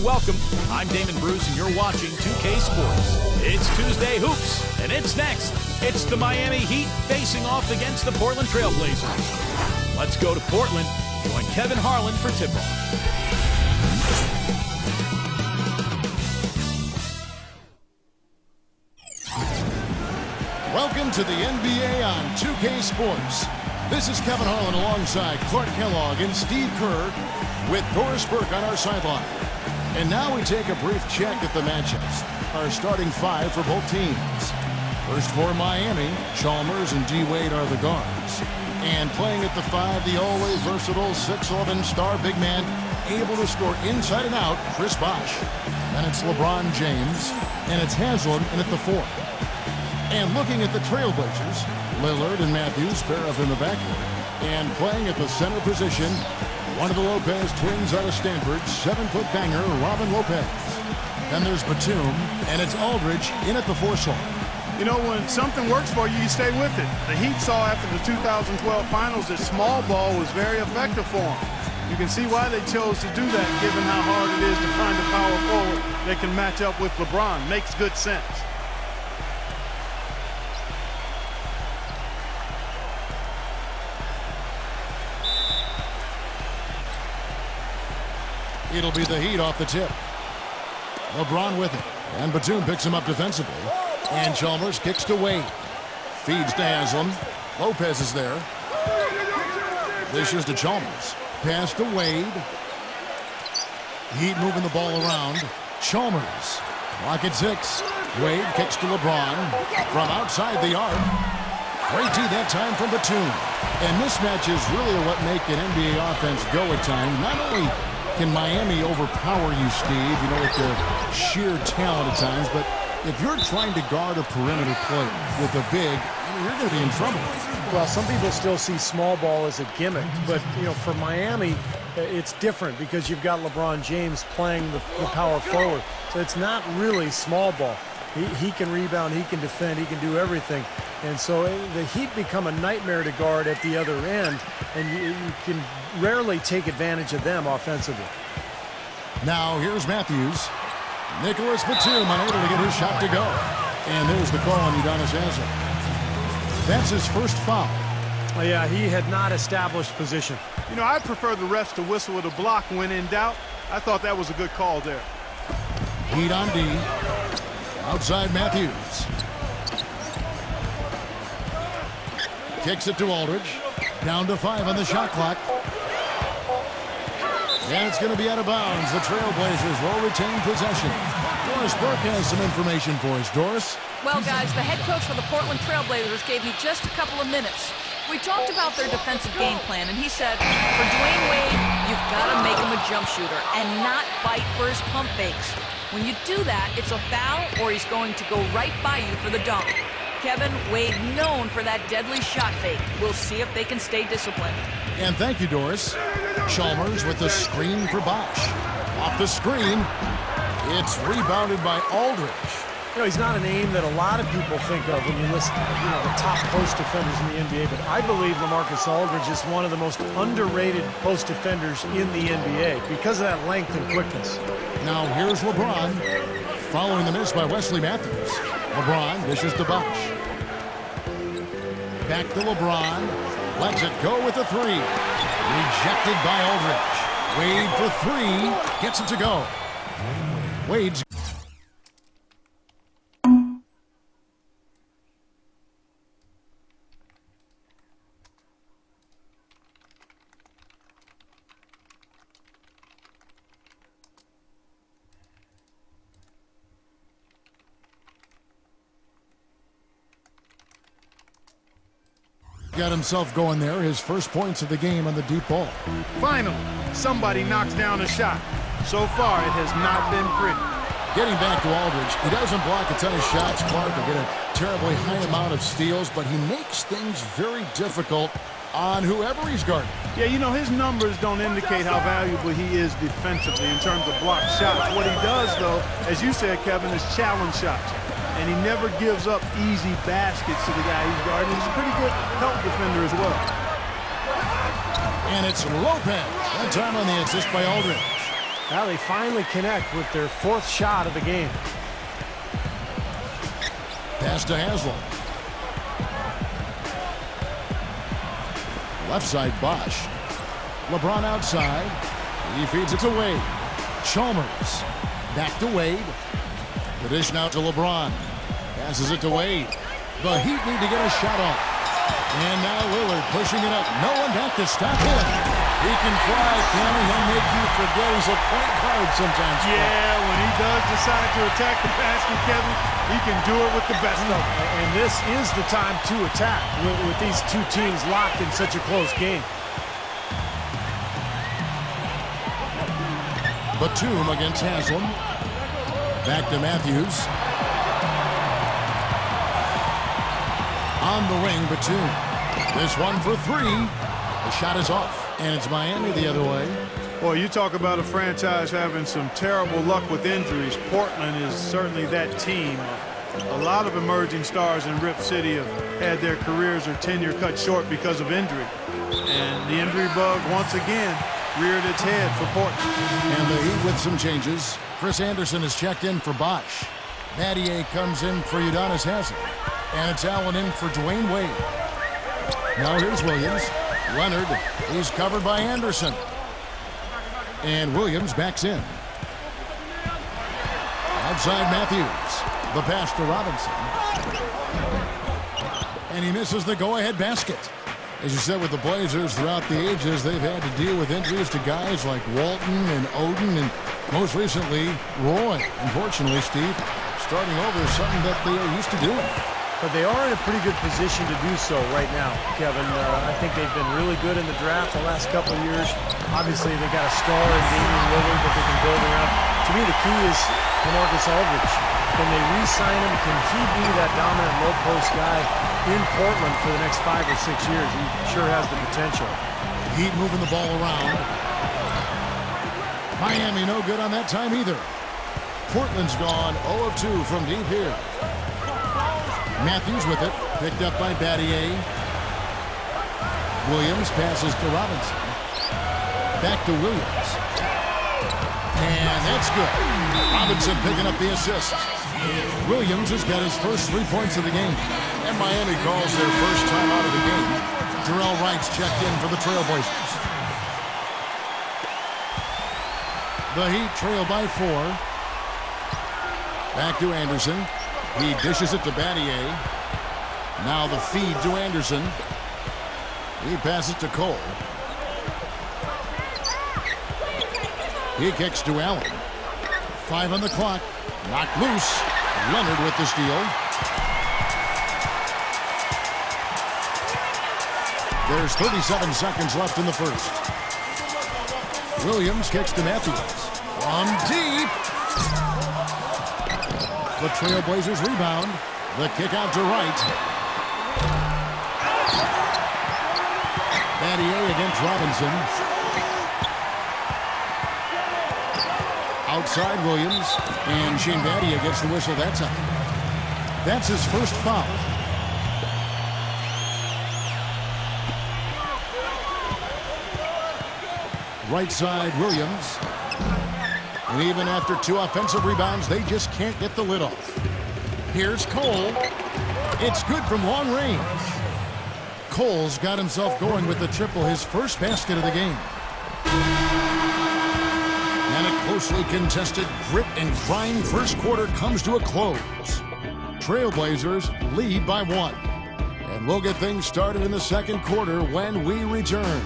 welcome. I'm Damon Bruce, and you're watching 2K Sports. It's Tuesday Hoops, and it's next. It's the Miami Heat facing off against the Portland Trail Blazers. Let's go to Portland. Join Kevin Harlan for tip-off. Welcome to the NBA on 2K Sports. This is Kevin Harlan alongside Clark Kellogg and Steve Kerr with Doris Burke on our sideline. And now we take a brief check at the matchups. Our starting five for both teams. First for Miami, Chalmers and D. Wade are the guards. And playing at the 5, the always versatile 6'11" star big man, able to score inside and out, Chris Bosh. And it's LeBron James, and it's Haslem in at the 4. And looking at the Trailblazers, Lillard and Matthews pair up in the backcourt. And playing at the center position, one of the Lopez twins out of Stanford, 7-foot banger, Robin Lopez. Then there's Batum, and it's Aldridge in at the 4 slot. You know, when something works for you, you stay with it. The Heat saw after the 2012 finals that small ball was very effective for them. You can see why they chose to do that, given how hard it is to find a power forward that can match up with LeBron. Makes good sense. It'll be the Heat off the tip. LeBron with it. And Batum picks him up defensively. And Chalmers kicks to Wade. Feeds to Haslem. Lopez is there. Dishes to Chalmers. Pass to Wade. Heat moving the ball around. Chalmers. Clock at 6. Wade kicks to LeBron. From outside the arc. Great D that time from Batum. And mismatches really what make an NBA offense go at times. Not only can Miami overpower you, Steve, you know, with their sheer talent at times, but if you're trying to guard a perimeter play with a big, you're going to be in trouble. Well, some people still see small ball as a gimmick, but, you know, for Miami, it's different because you've got LeBron James playing the power forward. So it's not really small ball. He can rebound, he can defend, he can do everything. And so the Heat become a nightmare to guard at the other end, and you can rarely take advantage of them offensively. Now here's Matthews. Nicholas Batum unable to get his shot to go. And there's the call on Udonis Haslem. That's his first foul. Oh, yeah, he had not established position. You know, I prefer the refs to whistle with a block when in doubt. I thought that was a good call there. Heat on D. Outside Matthews. Kicks it to Aldridge. Down to 5 on the shot clock. And it's going to be out of bounds. The Trailblazers will retain possession. Doris Burke has some information for us. Doris? Well, guys, the head coach for the Portland Trailblazers gave me just a couple of minutes. We talked about their defensive game plan, and he said, for Dwayne Wade, you've got to make him a jump shooter and not bite for his pump fakes. When you do that, it's a foul or he's going to go right by you for the dunk. Kevin, Wade known for that deadly shot fake. We'll see if they can stay disciplined. And thank you, Doris. Chalmers with the screen for Bosh. Off the screen. It's rebounded by Aldridge. You know, he's not a name that a lot of people think of when you listen to, you know, the top post defenders in the NBA, but I believe LaMarcus Aldridge is one of the most underrated post defenders in the NBA because of that length and quickness. Now here's LeBron, following the miss by Wesley Matthews. LeBron dishes to Bosh. Back to LeBron, lets it go with the 3. Rejected by Aldridge. Wade for 3, gets it to go. Wade's got himself going there. His first points of the game on the deep ball. Finally, somebody knocks down a shot. So far, it has not been pretty. Getting back to Aldridge, he doesn't block a ton of shots. Clark will get a terribly high amount of steals, but he makes things very difficult on whoever he's guarding. Yeah, you know, his numbers don't indicate how valuable he is defensively in terms of blocked shots. What he does, though, as you said, Kevin, is challenge shots. And he never gives up easy baskets to the guy he's guarding. He's a pretty good help defender as well. And it's Lopez. That time on the assist by Aldridge. Now they finally connect with their 4th shot of the game. Pass to Haslam. Left side, Bosch. LeBron outside. He feeds it to Wade. Chalmers. Back to Wade. The dish now to LeBron. Passes it to Wade. The Heat need to get a shot off. And now Lillard pushing it up. No one back to stop him. He can fly, can he? He'll make you forget he's a point guard sometimes. Yeah, when he does decide to attack the basket, Kevin, he can do it with the best of them. And this is the time to attack with these two teams locked in such a close game. Batum against Haslam. Back to Matthews. On the wing, Batum. This one for 3. The shot is off. And it's Miami the other way. Boy, you talk about a franchise having some terrible luck with injuries. Portland is certainly that team. A lot of emerging stars in Rip City have had their careers or tenure cut short because of injury. And the injury bug, once again, reared its head for Portland. And the Heat with some changes. Chris Anderson is checked in for Bosch. Battier comes in for Udonis Haslem. And it's Allen in for Dwayne Wade. Now here's Williams. Leonard, he's covered by Anderson. And Williams backs in. Outside Matthews. The pass to Robinson. And he misses the go-ahead basket. As you said with the Blazers, throughout the ages, they've had to deal with injuries to guys like Walton and Oden and most recently Roy. Unfortunately, Steve, starting over is something that they are used to doing. But they are in a pretty good position to do so right now, Kevin. I think they've been really good in the draft the last couple of years. Obviously, they got a star in Damian Lillard that they can build around. To me, the key is LaMarcus Aldridge. Can they re-sign him? Can he be that dominant low-post guy in Portland for the next 5 or 6 years? He sure has the potential. Heat moving the ball around. Miami no good on that time either. Portland's gone 0 of 2 from deep here. Matthews with it, picked up by Battier. Williams passes to Robinson. Back to Williams. And that's good. Robinson picking up the assist. Williams has got his first 3 points of the game. And Miami calls their first time out of the game. Jarrell Wright's checked in for the Trailblazers. The Heat trail by 4. Back to Anderson. He dishes it to Battier. Now the feed to Anderson. He passes to Cole. He kicks to Allen. 5 on the clock. Knocked loose. Leonard with the steal. There's 37 seconds left in the first. Williams kicks to Matthews. From deep. The Trailblazers rebound. The kick out to Wright. Battier against Robinson. Outside Williams. And Shane Battier gets the whistle that time. That's his first foul. Right side Williams. And even after 2 offensive rebounds, they just can't get the lid off. Here's Cole. It's good from long range. Cole's got himself going with the triple, his first basket of the game. And a closely contested grit and grind first quarter comes to a close. Trailblazers lead by 1. And we'll get things started in the second quarter when we return.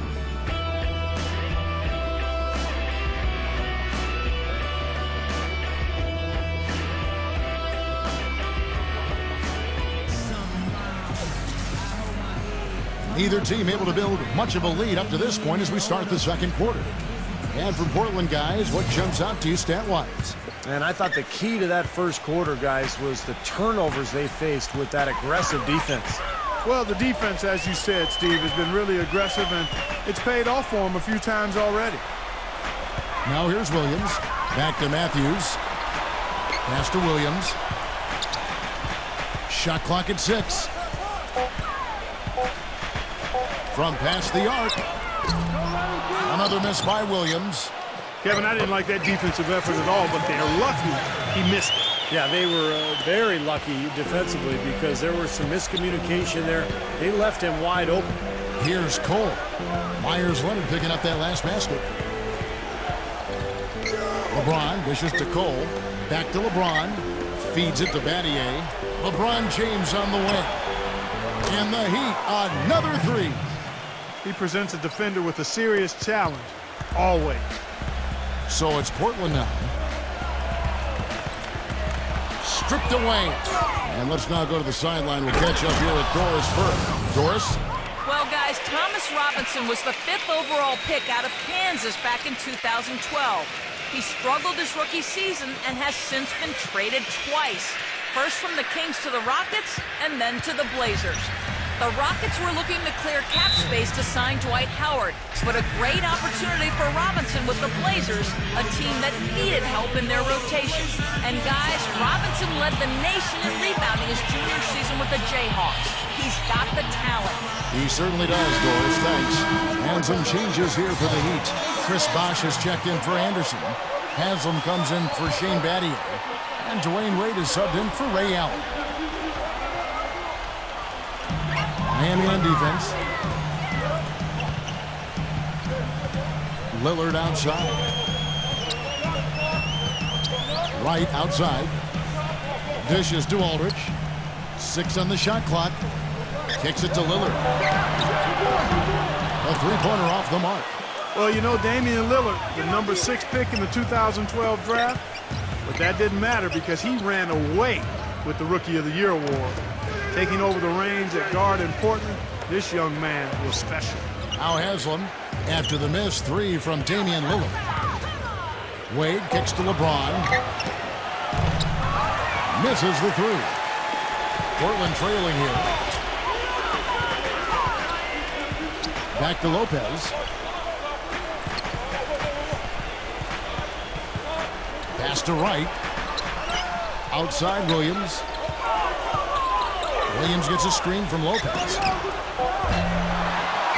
Neither team able to build much of a lead up to this point as we start the second quarter. And from Portland, guys, what jumps out to you stat-wise? And I thought the key to that first quarter, guys, was the turnovers they faced with that aggressive defense. Well, the defense, as you said, Steve, has been really aggressive, and it's paid off for them a few times already. Now here's Williams. Back to Matthews. Pass to Williams. Shot clock at 6. From past the arc. Another miss by Williams. Kevin, I didn't like that defensive effort at all, but they're lucky he missed it. Yeah, they were very lucky defensively because there was some miscommunication there. They left him wide open. Here's Cole. Myers Leonard picking up that last basket. LeBron dishes to Cole. Back to LeBron. Feeds it to Battier. LeBron James on the wing. And the Heat, another three. He presents a defender with a serious challenge, always. So it's Portland now. Stripped away. And let's now go to the sideline. We'll catch up here with Doris Burke. Doris? Well, guys, Thomas Robinson was the 5th overall pick out of Kansas back in 2012. He struggled his rookie season and has since been traded twice. First from the Kings to the Rockets, and then to the Blazers. The Rockets were looking to clear cap space to sign Dwight Howard, but a great opportunity for Robinson with the Blazers, a team that needed help in their rotation. And guys, Robinson led the nation in rebounding his junior season with the Jayhawks. He's got the talent. He certainly does, Doris. Thanks. And some changes here for the Heat. Chris Bosh has checked in for Anderson. Haslam comes in for Shane Battier. And Dwayne Wade is subbed in for Ray Allen. Miami on defense. Lillard outside. Wright outside. Dishes to Aldridge. 6 on the shot clock. Kicks it to Lillard. A three-pointer off the mark. Well, you know, Damian Lillard, the number 6 pick in the 2012 draft, but that didn't matter because he ran away with the Rookie of the Year award. Taking over the reins at guard in Portland, this young man was special. Now Haslam, after the miss 3 from Damian Lillard. Wade kicks to LeBron. Misses the 3. Portland trailing here. Back to Lopez. Pass to Wright. Outside Williams. Williams gets a screen from Lopez.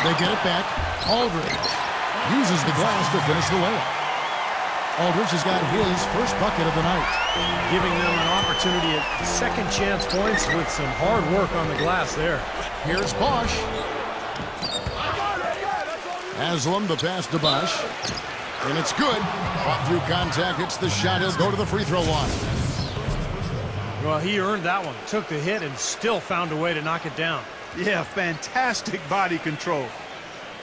They get it back. Aldridge uses the glass to finish the layup. Aldridge has got his first bucket of the night. Giving them an opportunity at second chance points with some hard work on the glass there. Here's Bosh. Haslam, the pass to Bosh. And it's good. Caught through contact, hits the shot. He'll go to the free throw line. Well, he earned that one. Took the hit and still found a way to knock it down. Yeah, fantastic body control.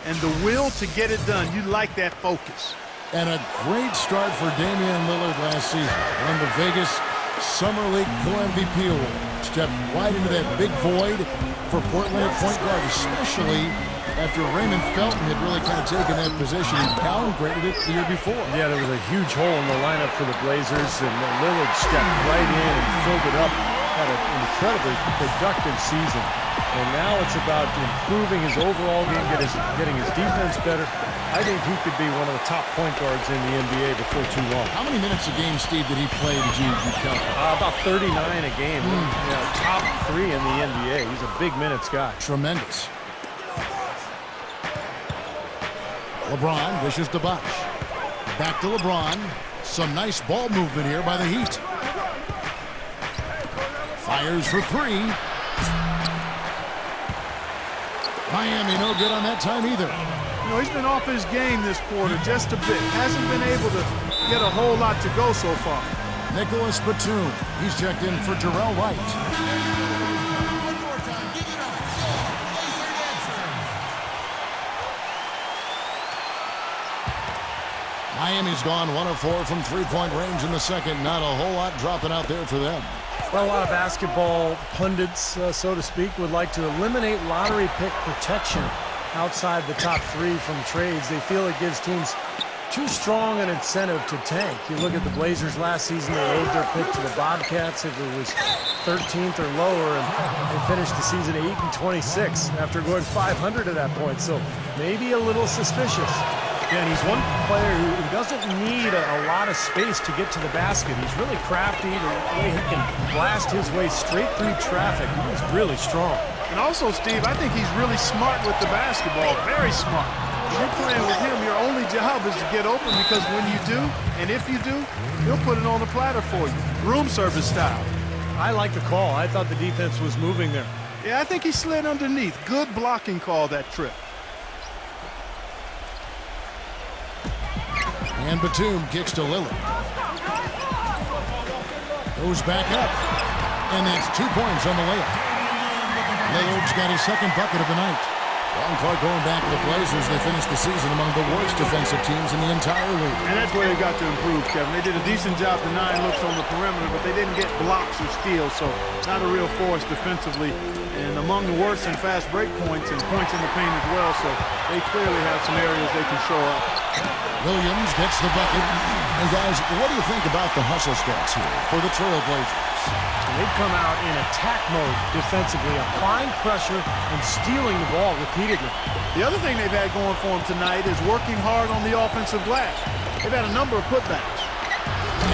And the will to get it done. You like that focus. And a great start for Damian Lillard last season. Won the Vegas Summer League co-MVP award. Stepped right into that big void for Portland at point guard, especially after Raymond Felton had really kind of taken that position and downgraded it the year before. Yeah, there was a huge hole in the lineup for the Blazers, and Lillard stepped right in and filled it up. Had an incredibly productive season. And now it's about improving his overall game, getting his defense better. I think he could be one of the top point guards in the NBA before too long. How many minutes a game, Steve, did he play? Did you count? About 39 a game. Top 3 in the NBA. He's a big minutes guy. Tremendous. LeBron dishes to Bosh. Back to LeBron. Some nice ball movement here by the Heat. Fires for 3. Miami no good on that time either. You know, he's been off his game this quarter just a bit. Hasn't been able to get a whole lot to go so far. Nicholas Batum. He's checked in for Jarrell Wright. Miami's gone 1 of 4 from three-point range in the second. Not a whole lot dropping out there for them. Well, a lot of basketball pundits, so to speak, would like to eliminate lottery pick protection outside the top 3 from trades. They feel it gives teams too strong an incentive to tank. You look at the Blazers last season, they owed their pick to the Bobcats if it was 13th or lower, and they finished the season 8-26 after going 500 at that point. So maybe a little suspicious. Yeah, and he's one player who doesn't need a lot of space to get to the basket. He's really crafty. The way he can blast his way straight through traffic. He's really strong. And also, Steve, I think he's really smart with the basketball. Very smart. If you're playing with him, your only job is to get open, because when you do, and if you do, he'll put it on the platter for you. Room service style. I like the call. I thought the defense was moving there. Yeah, I think he slid underneath. Good blocking call that trip. And Batum kicks to Lillard. Goes back up. And that's 2 points on the layup. Lillard's got his second bucket of the night. Ron Clark going back to the Blazers. They finished the season among the worst defensive teams in the entire league. And that's where they got to improve, Kevin. They did a decent job denying looks on the perimeter, but they didn't get blocks or steals, so not a real force defensively. And among the worst in fast break points and points in the paint as well, so they clearly have some areas they can show up. Williams gets the bucket. And guys, what do you think about the hustle stats here for the Trailblazers? They've come out in attack mode defensively, applying pressure and stealing the ball repeatedly. The other thing they've had going for them tonight is working hard on the offensive glass. They've had a number of putbacks.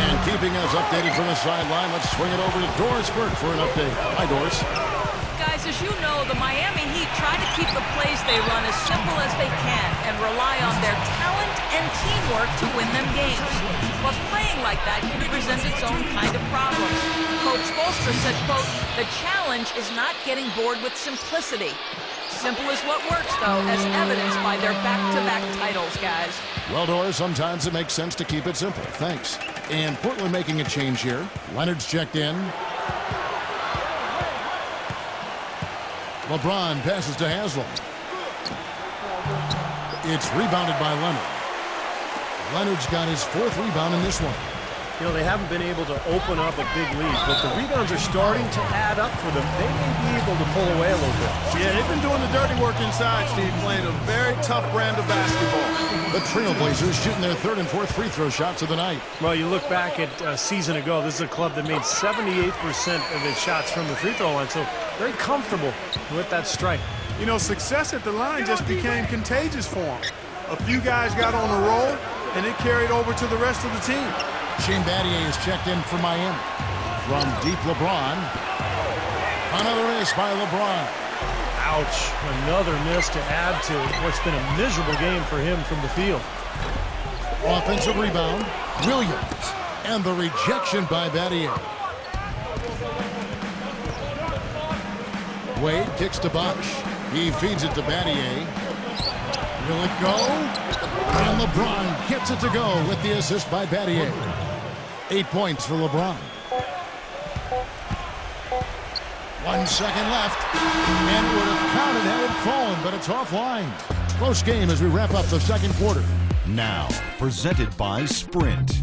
And keeping us updated from the sideline, let's swing it over to Doris Burke for an update. Hi, Doris. Guys, as you know, the Miami Heat try to keep the plays they run as simple as they can and rely on their talent and teamwork to win them games. But playing like that can present its own kind of problems. Coach Spoelstra said, quote, "The challenge is not getting bored with simplicity. Simple is what works, though, as evidenced by their back-to-back titles, guys." Well, Doris, sometimes it makes sense to keep it simple. Thanks. And Portland making a change here. Leonard's checked in. LeBron passes to Haslam. It's rebounded by Leonard. Leonard's got his fourth rebound in this one. You know, they haven't been able to open up a big lead, but the rebounds are starting to add up for them. They may be able to pull away a little bit. Yeah, they've been doing the dirty work inside, Steve, playing a very tough brand of basketball. The Trailblazers shooting their third and fourth free throw shots of the night. Well, you look back at a season ago, this is a club that made 78% of its shots from the free throw line, so very comfortable with that strike. You know, success at the line just became contagious for them. A few guys got on a roll, and it carried over to the rest of the team. Shane Battier is checked in for Miami. From deep, LeBron. Another miss by LeBron. Ouch. Another miss to add to what's been a miserable game for him from the field. Offensive rebound. Williams. And the rejection by Battier. Wade kicks to Bosh. He feeds it to Battier. Will it go? And LeBron gets it to go with the assist by Battier. 8 points for LeBron. 1 second left. And it would have counted had it fallen, but it's offline. Close game as we wrap up the second quarter. Now, presented by Sprint.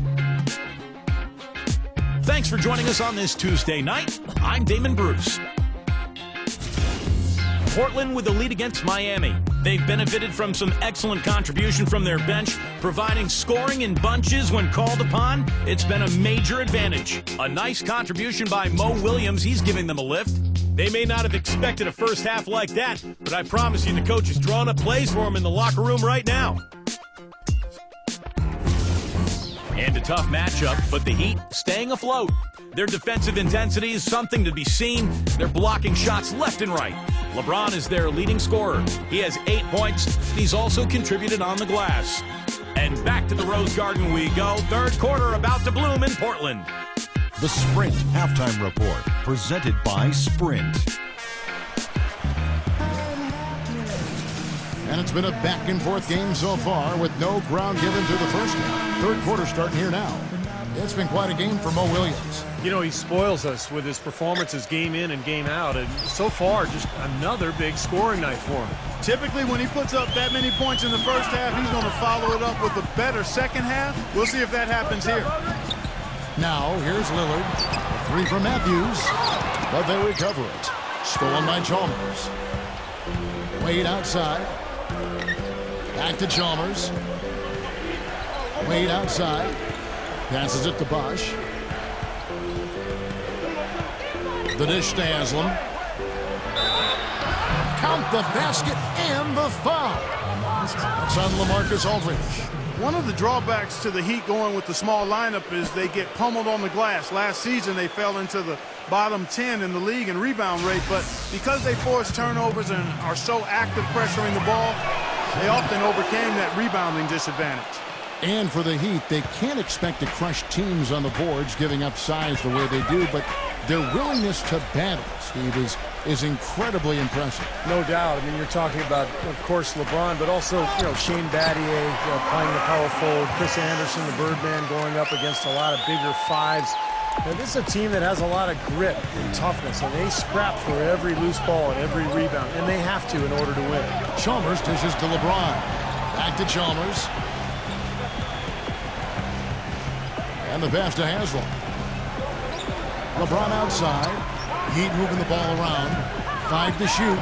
Thanks for joining us on this Tuesday night. I'm Damon Bruce. Portland with the lead against Miami. They've benefited from some excellent contribution from their bench, providing scoring in bunches when called upon. It's been a major advantage. A nice contribution by Mo Williams. He's giving them a lift. They may not have expected a first half like that, but I promise you the coach is drawing up plays for him in the locker room right now. And a tough matchup, but the Heat staying afloat. Their defensive intensity is something to be seen. They're blocking shots left and right. LeBron is their leading scorer. He has 8 points. He's also contributed on the glass. And back to the Rose Garden we go. Third quarter about to bloom in Portland. The Sprint Halftime Report, presented by Sprint. And it's been a back-and-forth game so far with no ground given to the first half. Third quarter starting here now. It's been quite a game for Mo Williams. You know, he spoils us with his performances game in and game out. And so far, just another big scoring night for him. Typically, when he puts up that many points in the first half, he's going to follow it up with a better second half. We'll see if that happens here. Now, here's Lillard. A three from Matthews. But they recover it. Stolen by Chalmers. Wade outside. Back to Chalmers. Wade outside. Passes it to Bosh. The dish to Haslam. Count the basket and the foul. That's on LaMarcus Aldridge. One of the drawbacks to the Heat going with the small lineup is they get pummeled on the glass. Last season, they fell into the bottom 10 in the league in rebound rate, but because they force turnovers and are so active pressuring the ball, they often overcame that rebounding disadvantage. And for the Heat, they can't expect to crush teams on the boards, giving up size the way they do, but their willingness to battle, Steve, is incredibly impressive. No doubt. I mean, you're talking about, of course, LeBron, but also, Shane Battier playing the power forward, Chris Anderson, the Birdman, going up against a lot of bigger fives. Now, this is a team that has a lot of grit and toughness, and they scrap for every loose ball and every rebound, and they have to in order to win. Chalmers dishes to LeBron. Back to Chalmers. And the pass to Haslam. LeBron outside. Heat moving the ball around. 5 to shoot.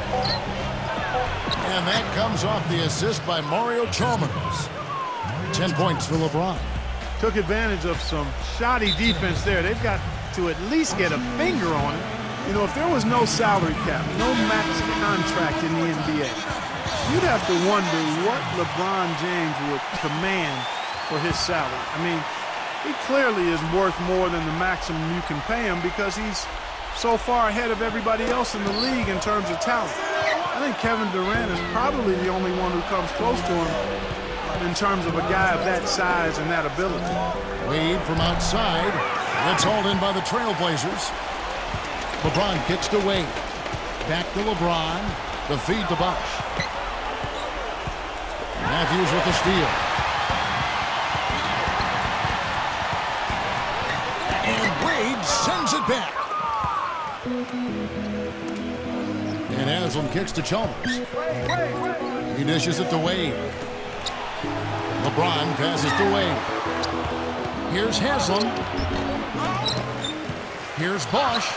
And that comes off the assist by Mario Chalmers. 10 points for LeBron. Took advantage of some shoddy defense there. They've got to at least get a finger on it. If there was no salary cap, no max contract in the NBA, you'd have to wonder what LeBron James would command for his salary. I mean, he clearly is worth more than the maximum you can pay him because he's so far ahead of everybody else in the league in terms of talent. I think Kevin Durant is probably the only one who comes close to him in terms of a guy of that size and that ability. Wade from outside. That's hauled in by the Trailblazers. LeBron kicks to Wade. Back to LeBron. The feed to Bosh. Matthews with the steal. And Wade sends it back. And Haslam kicks to Chalmers. He dishes it to Wade. LeBron passes to Wade. Here's Haslam. Here's Bosh.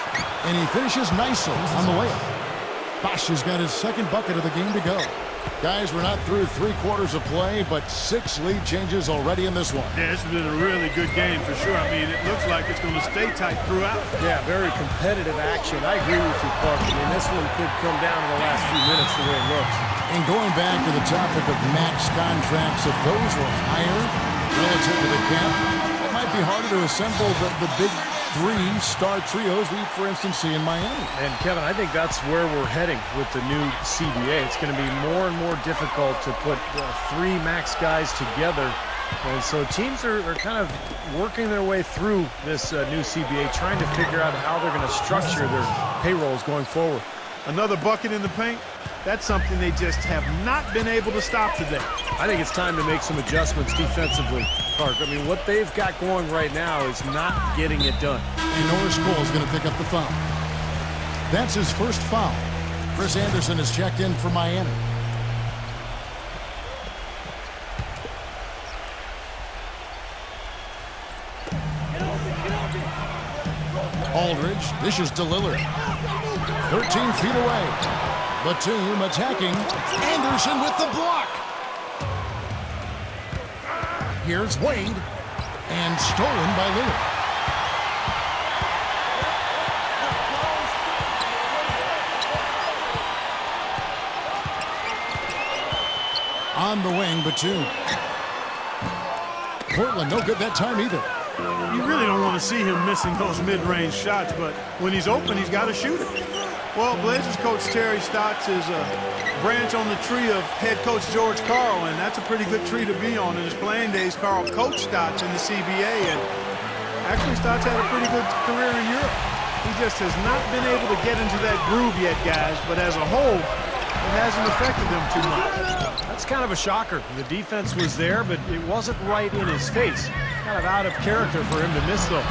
And he finishes nicely on the layup. Bosh has got his second bucket of the game to go. Guys, we're not through 3 quarters of play, but 6 lead changes already in this one. Yeah, it's been a really good game for sure. I mean, it looks like it's going to stay tight throughout. Yeah, very competitive action. I agree with you, Clark. I mean, this one could come down to the last few minutes the way it looks. And going back to the topic of max contracts, if those were higher relative to the cap, it might be harder to assemble the big 3-star trios we, for instance, see in Miami. And, Kevin, I think that's where we're heading with the new CBA. It's going to be more and more difficult to put 3 max guys together. And so teams are kind of working their way through this new CBA, trying to figure out how they're going to structure their payrolls going forward. Another bucket in the paint. That's something they just have not been able to stop today. I think it's time to make some adjustments defensively, Clark. I mean, what they've got going right now is not getting it done. And Norris Cole is going to pick up the foul. That's his first foul. Chris Anderson has checked in for Miami. Aldridge dishes to Lillard. 13 feet away. Batum attacking. Anderson with the block. Here's Wade. And stolen by Lillard. On the wing, Batum. Portland no good that time either. You really don't want to see him missing those mid-range shots, but when he's open, he's got to shoot it. Well, Blazers coach Terry Stotts is a branch on the tree of head coach George Karl, and that's a pretty good tree to be on. In his playing days, Karl coached Stotts in the CBA, and actually Stotts had a pretty good career in Europe. He just has not been able to get into that groove yet, guys, but as a whole, it hasn't affected them too much. That's kind of a shocker. The defense was there, but it wasn't right in his face. Kind of out of character for him to miss those.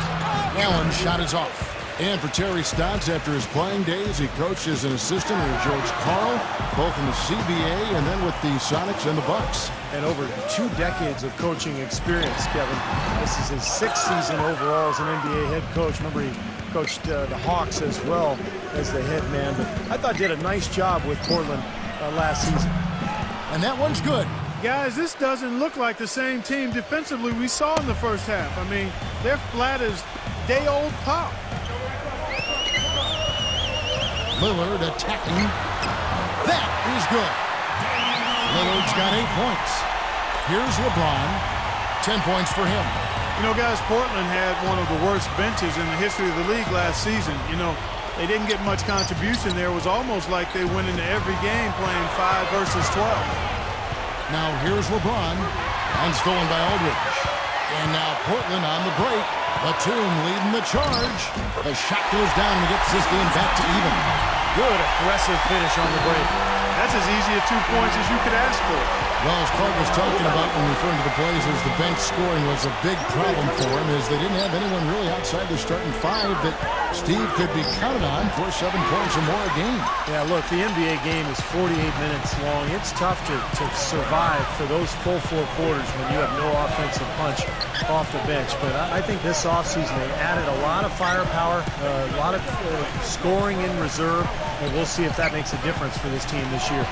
Allen's shot is off. And for Terry Stotts, after his playing days, he coached as an assistant with George Karl, both in the CBA and then with the Sonics and the Bucks. And over 2 decades of coaching experience, Kevin. This is his 6th season overall as an NBA head coach. Remember, he coached the Hawks as well as the head man. But I thought he did a nice job with Portland last season. And that one's good. Guys, this doesn't look like the same team defensively we saw in the first half. I mean, they're flat as day-old pop. Lillard attacking. That is good. Lillard's got 8 points. Here's LeBron. 10 points for him. You know, guys, Portland had one of the worst benches in the history of the league last season. You know, they didn't get much contribution there. It was almost like they went into every game playing 5 versus 12. Now here's LeBron. And stolen by Aldridge. And now Portland on the break. Batum leading the charge. The shot goes down and gets this game back to even. Good aggressive finish on the break. That's as easy a 2 points as you could ask for. Well, as Clark was talking about when referring to the Blazers, the bench scoring was a big problem for him as they didn't have anyone really outside the starting 5 that Steve could be counted on for 7 points or more a game. Yeah, look, the NBA game is 48 minutes long. It's tough to survive for those full 4 quarters when you have no offensive punch off the bench. But I think this offseason they added a lot of firepower, a lot of scoring in reserve, and we'll see if that makes a difference for this team this year.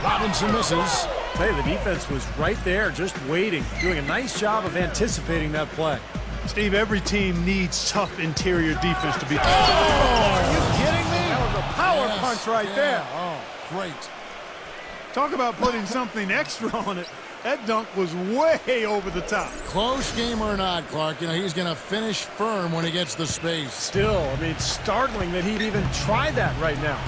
Robinson misses. Hey, the defense was right there, just waiting, doing a nice job of anticipating that play. Steve, every team needs tough interior defense to be. Oh, are you kidding me? That was a power punch right there. Oh, great. Talk about putting something extra on it. That dunk was way over the top. Close game or not, Clark, you know, he's going to finish firm when he gets the space. Still, I mean, it's startling that he'd even try that right now.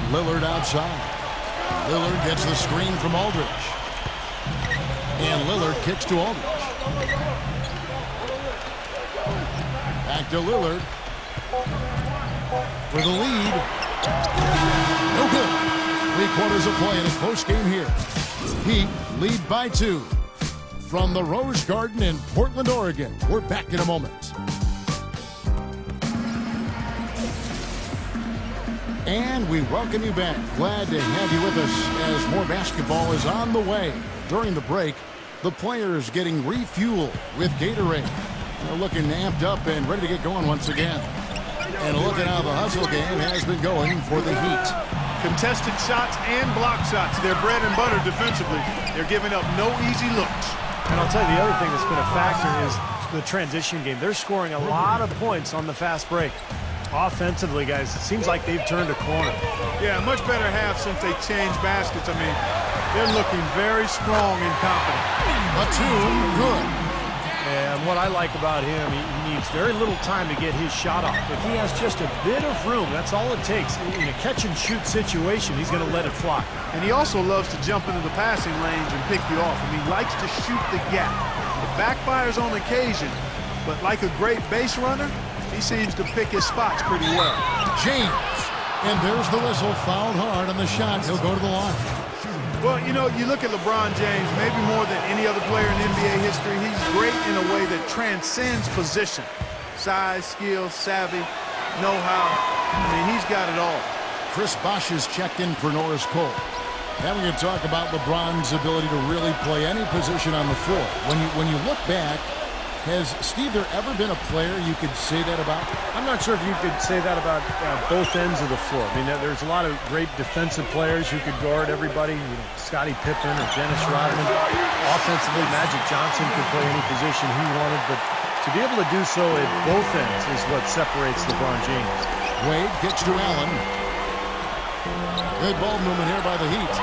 Lillard outside. Lillard gets the screen from Aldridge. And Lillard kicks to Aldridge. Back to Lillard. For the lead. No good. 3 quarters of play in his post game here. Heat lead by 2. From the Rose Garden in Portland, Oregon. We're back in a moment. And we welcome you back. Glad to have you with us as more basketball is on the way. During the break, the players getting refueled with Gatorade. They're looking amped up and ready to get going once again. And look at how the hustle game has been going for the Heat. Contested shots and block shots. They're bread and butter defensively. They're giving up no easy looks. And I'll tell you, the other thing that's been a factor is the transition game. They're scoring a lot of points on the fast break. Offensively, guys, it seems like they've turned a corner. Yeah, much better half since they changed baskets. I mean, they're looking very strong and confident. Batum, good. And what I like about him, he needs very little time to get his shot off. If he has just a bit of room, that's all it takes. In a catch-and-shoot situation, he's going to let it fly. And he also loves to jump into the passing lanes and pick you off. And he likes to shoot the gap. It backfires on occasion, but like a great base runner, he seems to pick his spots pretty well. James. And there's the whistle. Fouled hard on the shot. He'll go to the line. Well, you know, you look at LeBron James, maybe more than any other player in NBA history, he's great in a way that transcends position. Size, skill, savvy, know-how. I mean, he's got it all. Chris Bosh is checked in for Norris Cole. Having to talk about LeBron's ability to really play any position on the floor. When you look back, has, Steve, there ever been a player you could say that about? I'm not sure if you could say that about both ends of the floor. I mean, there's a lot of great defensive players who could guard everybody. You know, Scottie Pippen or Dennis Rodman. Offensively, Magic Johnson could play any position he wanted, but to be able to do so at both ends is what separates LeBron James. Wade gets to Allen. Good ball movement here by the Heat.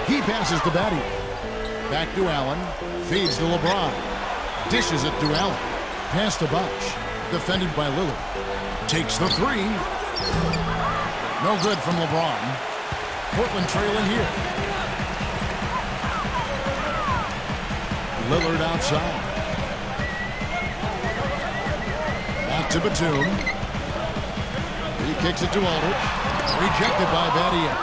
He passes to Batty. Back to Allen. Feeds to LeBron. Dishes it to Allen. Pass to Bosh. Defended by Lillard. Takes the 3. No good from LeBron. Portland trailing here. Lillard outside. Back to Batum. He kicks it to Aldridge. Rejected by Battier.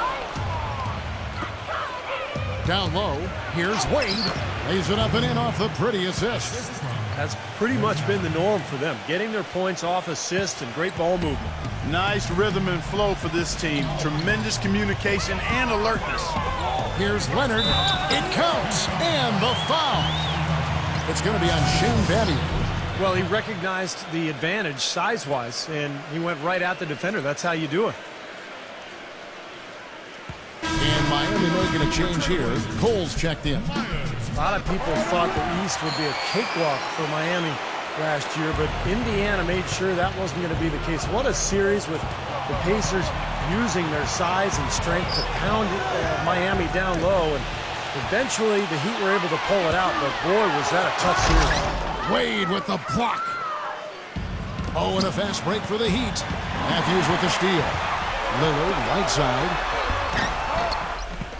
Down low. Here's Wade. Lays it up and in off the pretty assist. That's pretty much been the norm for them, getting their points off assists and great ball movement. Nice rhythm and flow for this team. Tremendous communication and alertness. Here's Leonard. It counts. And the foul. It's going to be on Shane Battier. Well, he recognized the advantage size-wise, and he went right at the defender. That's how you do it. And Miami making a change here. Cole's checked in. A lot of people thought the East would be a cakewalk for Miami last year, but Indiana made sure that wasn't going to be the case. What a series with the Pacers using their size and strength to pound Miami down low, and eventually the Heat were able to pull it out, but boy, was that a tough series. Wade with the block. Oh, and a fast break for the Heat. Matthews with the steal. Lillard, right side.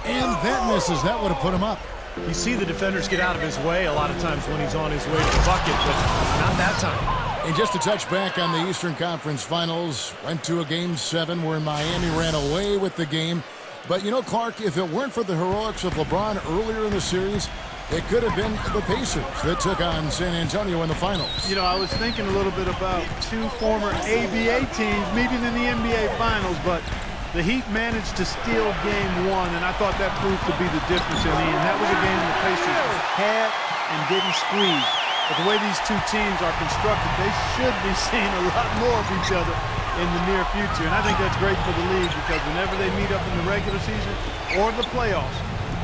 And that misses. That would have put him up. You see the defenders get out of his way a lot of times when he's on his way to the bucket, but not that time. And just to touch back on the Eastern Conference Finals, went to a Game 7 where Miami ran away with the game. But, you know, Clark, if it weren't for the heroics of LeBron earlier in the series, it could have been the Pacers that took on San Antonio in the finals. You know, I was thinking a little bit about two former ABA teams meeting in the NBA Finals, but the Heat managed to steal Game 1, and I thought that proved to be the difference in the end. That was a game the Pacers had and didn't squeeze. But the way these two teams are constructed, they should be seeing a lot more of each other in the near future. And I think that's great for the league because whenever they meet up in the regular season or the playoffs,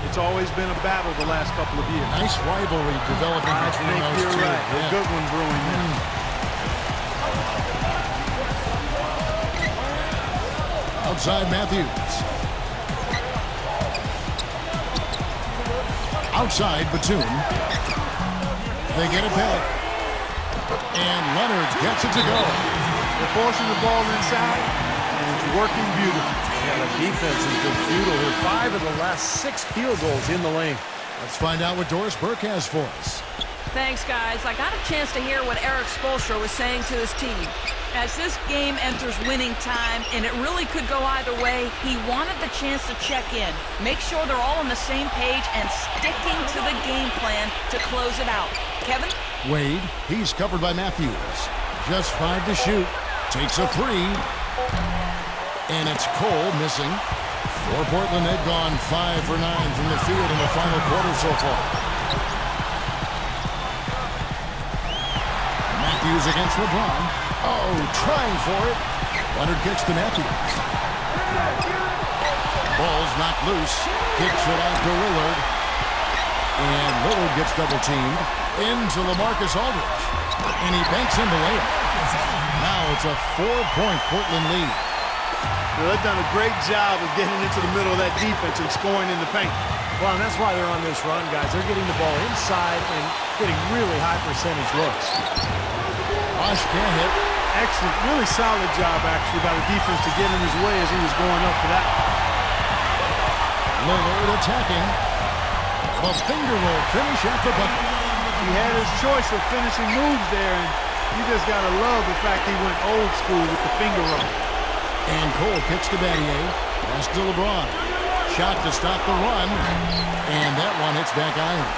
it's always been a battle the last couple of years. Nice rivalry developing between those two. You're right. A good one brewing there. Outside Matthews. Outside Batum. They get it back. And Leonard gets it to go. They're forcing the ball inside, and it's working beautifully. Yeah, the defense has been futile here. 5 of the last 6 field goals in the lane. Let's find out what Doris Burke has for us. Thanks, guys. I got a chance to hear what Eric Spoelstra was saying to his team. As this game enters winning time, and it really could go either way, he wanted the chance to check in, make sure they're all on the same page, and sticking to the game plan to close it out. Kevin? Wade, he's covered by Matthews. Just 5 to shoot. Takes a 3. And it's Cole missing. For Portland, they've gone 5 for 9 from the field in the final quarter so far. Matthews against LeBron. Oh, trying for it. Leonard kicks to Matthews. Ball's knocked loose. Kicks it out to Lillard. And Lillard gets double-teamed. Into LaMarcus Aldridge. And he banks in the layup. Now it's a 4-point Portland lead. Well, they've done a great job of getting into the middle of that defense and scoring in the paint. Well, and that's why they're on this run, guys. They're getting the ball inside and getting really high percentage looks. Bosh can't hit. Excellent, really solid job, actually, by the defense to get in his way as he was going up for that. Lillard attacking. A finger roll finish at the bucket. He had his choice of finishing moves there, and you just got to love the fact he went old school with the finger roll. And Cole kicks to Battier. Pass to LeBron. Shot to stop the run. And that one hits back iron.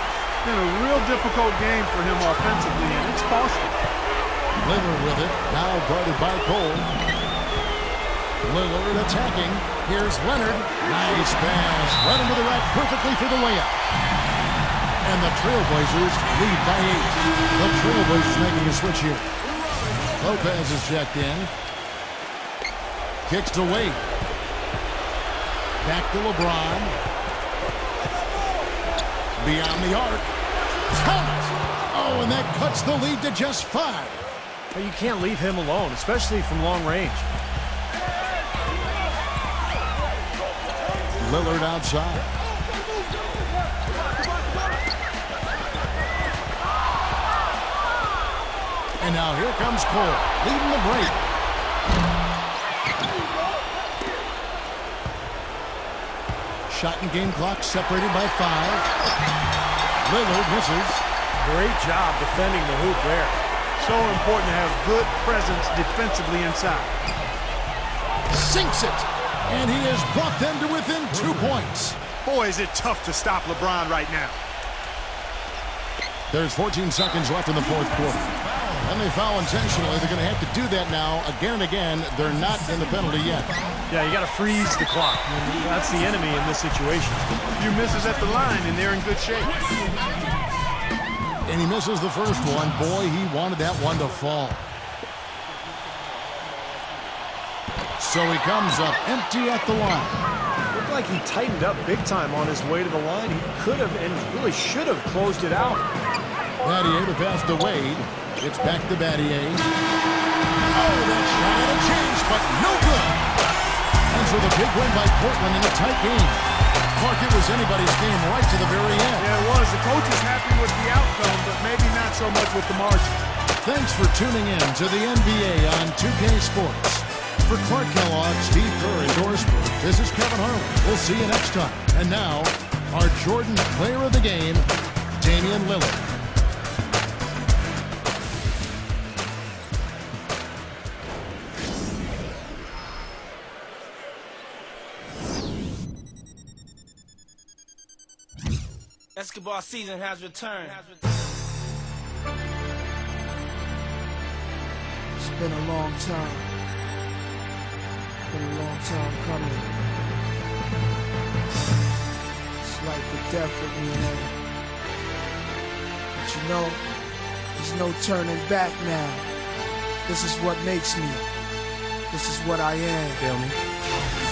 Been a real difficult game for him offensively, and it's costly. Lillard with it. Now guarded by Cole. Lillard attacking. Here's Leonard. Nice pass. Right into the rack perfectly for the layup. And the Trailblazers lead by 8. The Trailblazers making a switch here. Lopez is checked in. Kicks to Wade. Back to LeBron. Beyond the arc. Count! Oh, and that cuts the lead to just 5. But you can't leave him alone, especially from long range. Lillard outside. And now here comes Cole, leading the break. Shot and game clock separated by 5. Lillard misses. Great job defending the hoop there. So important to have good presence defensively inside. Sinks it. And he has brought them to within 2 points. Boy, is it tough to stop LeBron right now. There's 14 seconds left in the 4th quarter. And they foul intentionally. They're going to have to do that now again and again. They're not in the penalty yet. Yeah, you got to freeze the clock. That's the enemy in this situation. A few misses at the line, and they're in good shape. And he misses the first one. Boy, he wanted that one to fall. So he comes up empty at the line. Looked like he tightened up big time on his way to the line. He could have and really should have closed it out. Battier to pass to Wade. It's back to Battier. Oh, that shot had a chance, but no good. And so the big win by Portland in a tight game. Clark, it was anybody's game right to the very end. Yeah, it was. The coach is happy with the outcome, but maybe not so much with the margin. Thanks for tuning in to the NBA on 2K Sports. For Clark Kellogg, Steve Kerr, and Dorsberg, this is Kevin Harlan. We'll see you next time. And now, our Jordan Player of the Game, Damian Lillard. Basketball season has returned. It's been a long time. Been a long time coming. It's life or death with me, man. But you know, there's no turning back now. This is what makes me. This is what I am. Feel me?